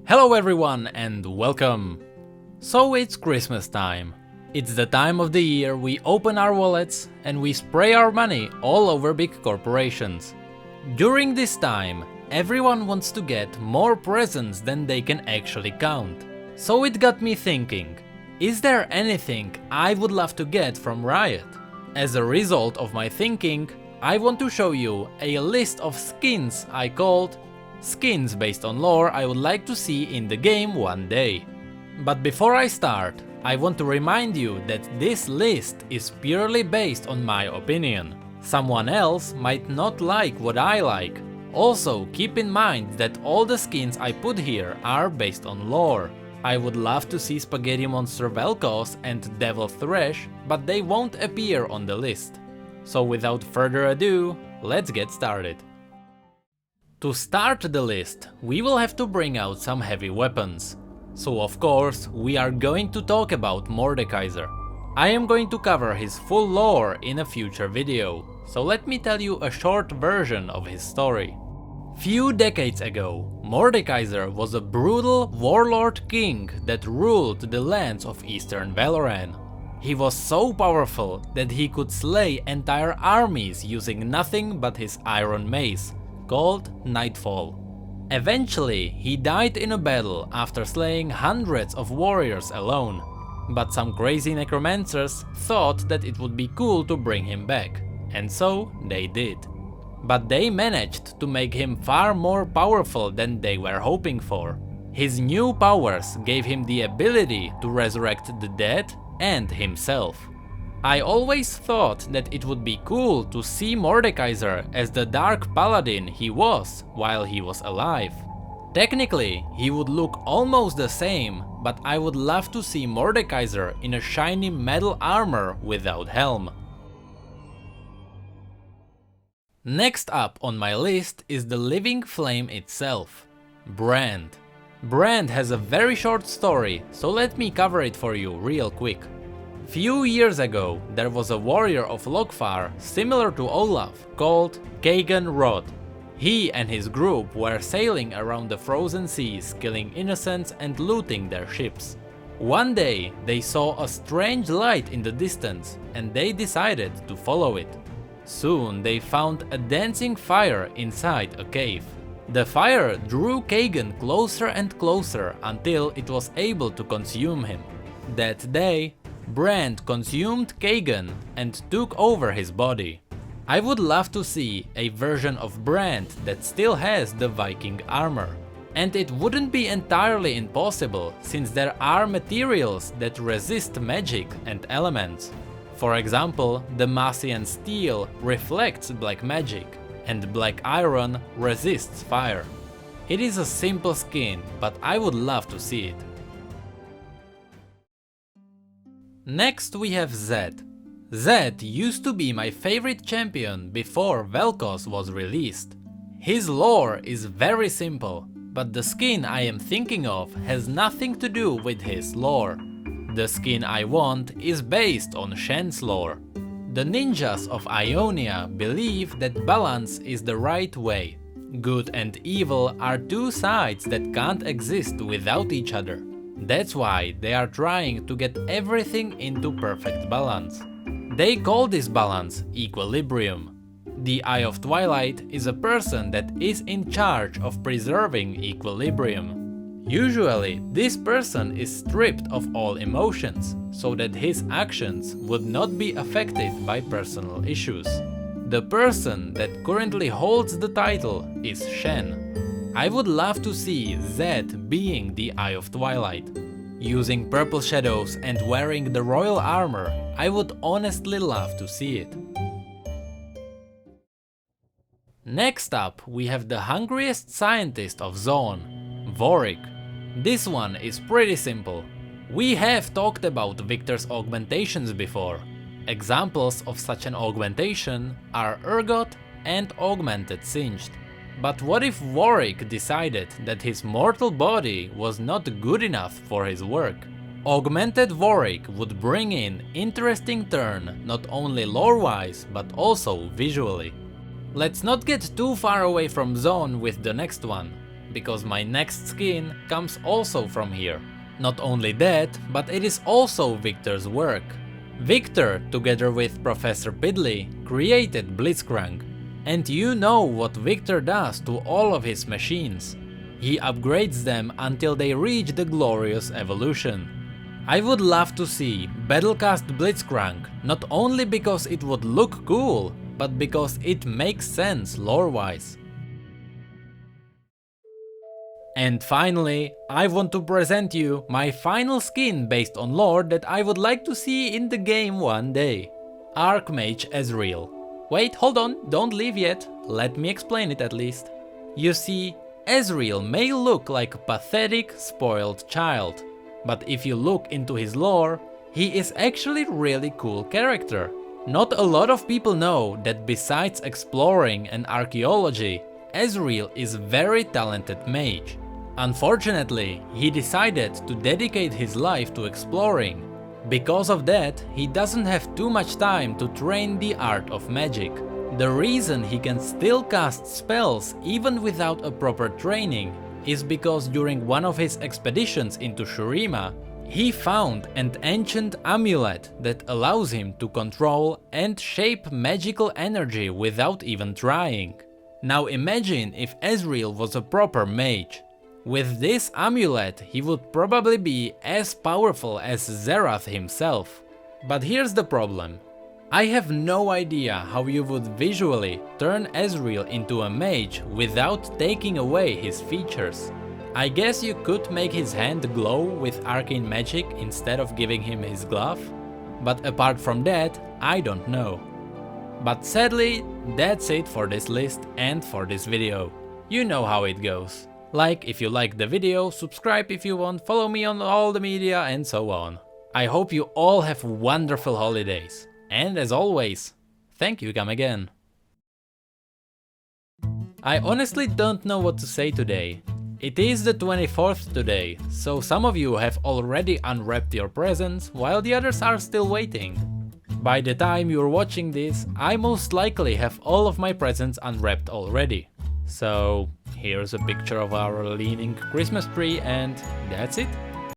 Hello everyone and welcome! So it's Christmas time. It's the time of the year we open our wallets and we spray our money all over big corporations. During this time, everyone wants to get more presents than they can actually count. So it got me thinking, is there anything I would love to get from Riot? As a result of my thinking, I want to show you a list of skins I called skins based on lore I would like to see in the game one day. But before I start, I want to remind you that this list is purely based on my opinion. Someone else might not like what I like. Also, keep in mind that all the skins I put here are based on lore. I would love to see Spaghetti Monster Vel'Koz and Devil Thresh, but they won't appear on the list. So without further ado, let's get started. To start the list, we will have to bring out some heavy weapons. So of course, we are going to talk about Mordekaiser. I am going to cover his full lore in a future video, so let me tell you a short version of his story. Few decades ago, Mordekaiser was a brutal warlord king that ruled the lands of Eastern Valoran. He was so powerful that he could slay entire armies using nothing but his iron mace, called Nightfall. Eventually, he died in a battle after slaying hundreds of warriors alone, but some crazy necromancers thought that it would be cool to bring him back, and so they did. But they managed to make him far more powerful than they were hoping for. His new powers gave him the ability to resurrect the dead and himself. I always thought that it would be cool to see Mordekaiser as the dark paladin he was while he was alive. Technically, he would look almost the same, but I would love to see Mordekaiser in a shiny metal armor without helm. Next up on my list is the living flame itself, Brand. Brand has a very short story, so let me cover it for you real quick. Few years ago, there was a warrior of Lokfar similar to Olaf called Kagan Rod. He and his group were sailing around the frozen seas, killing innocents and looting their ships. One day, they saw a strange light in the distance and they decided to follow it. Soon they found a dancing fire inside a cave. The fire drew Kagan closer and closer until it was able to consume him. That day, Brand consumed Kagan and took over his body. I would love to see a version of Brand that still has the Viking armor. And it wouldn't be entirely impossible, since there are materials that resist magic and elements. For example, the Massian steel reflects black magic, and black iron resists fire. It is a simple skin, but I would love to see it. Next we have Zed. Zed used to be my favorite champion before Vel'Koz was released. His lore is very simple, but the skin I am thinking of has nothing to do with his lore. The skin I want is based on Shen's lore. The ninjas of Ionia believe that balance is the right way. Good and evil are two sides that can't exist without each other. That's why they are trying to get everything into perfect balance. They call this balance equilibrium. The Eye of Twilight is a person that is in charge of preserving equilibrium. Usually, this person is stripped of all emotions, so that his actions would not be affected by personal issues. The person that currently holds the title is Shen. I would love to see Zed being the Eye of Twilight. Using purple shadows and wearing the royal armor, I would honestly love to see it. Next up, we have the Hungriest Scientist of Zone, Vorik. This one is pretty simple. We have talked about Victor's augmentations before. Examples of such an augmentation are Urgot and Augmented Singed. But what if Vorik decided that his mortal body was not good enough for his work? Augmented Vorik would bring in interesting turn not only lore-wise but also visually. Let's not get too far away from Zone with the next one. because my next skin comes also from here. Not only that, but it is also Victor's work. Victor, together with Professor Pidley, created Blitzcrank. And you know what Victor does to all of his machines. He upgrades them until they reach the glorious evolution. I would love to see Battlecast Blitzcrank, not only because it would look cool, but because it makes sense lore-wise. And finally, I want to present you my final skin based on lore that I would like to see in the game one day. Archmage Ezreal. Wait, hold on, don't leave yet, let me explain it at least. You see, Ezreal may look like a pathetic, spoiled child. But if you look into his lore, he is actually really cool character. Not a lot of people know that besides exploring and archaeology, Ezreal is very talented mage. Unfortunately, he decided to dedicate his life to exploring. Because of that, he doesn't have too much time to train the art of magic. The reason he can still cast spells even without a proper training is because during one of his expeditions into Shurima, he found an ancient amulet that allows him to control and shape magical energy without even trying. Now imagine if Ezreal was a proper mage. With this amulet, he would probably be as powerful as Xerath himself. But here's the problem. I have no idea how you would visually turn Ezreal into a mage without taking away his features. I guess you could make his hand glow with arcane magic instead of giving him his glove, but apart from that, I don't know. But sadly, that's it for this list and for this video. You know how it goes. Like if you like the video, subscribe if you want, follow me on all the media and so on. I hope you all have wonderful holidays. And as always, thank you, come again. I honestly don't know what to say today. It is the 24th today, so some of you have already unwrapped your presents, while the others are still waiting. By the time you're watching this, I most likely have all of my presents unwrapped already. So here's a picture of our leaning Christmas tree and that's it.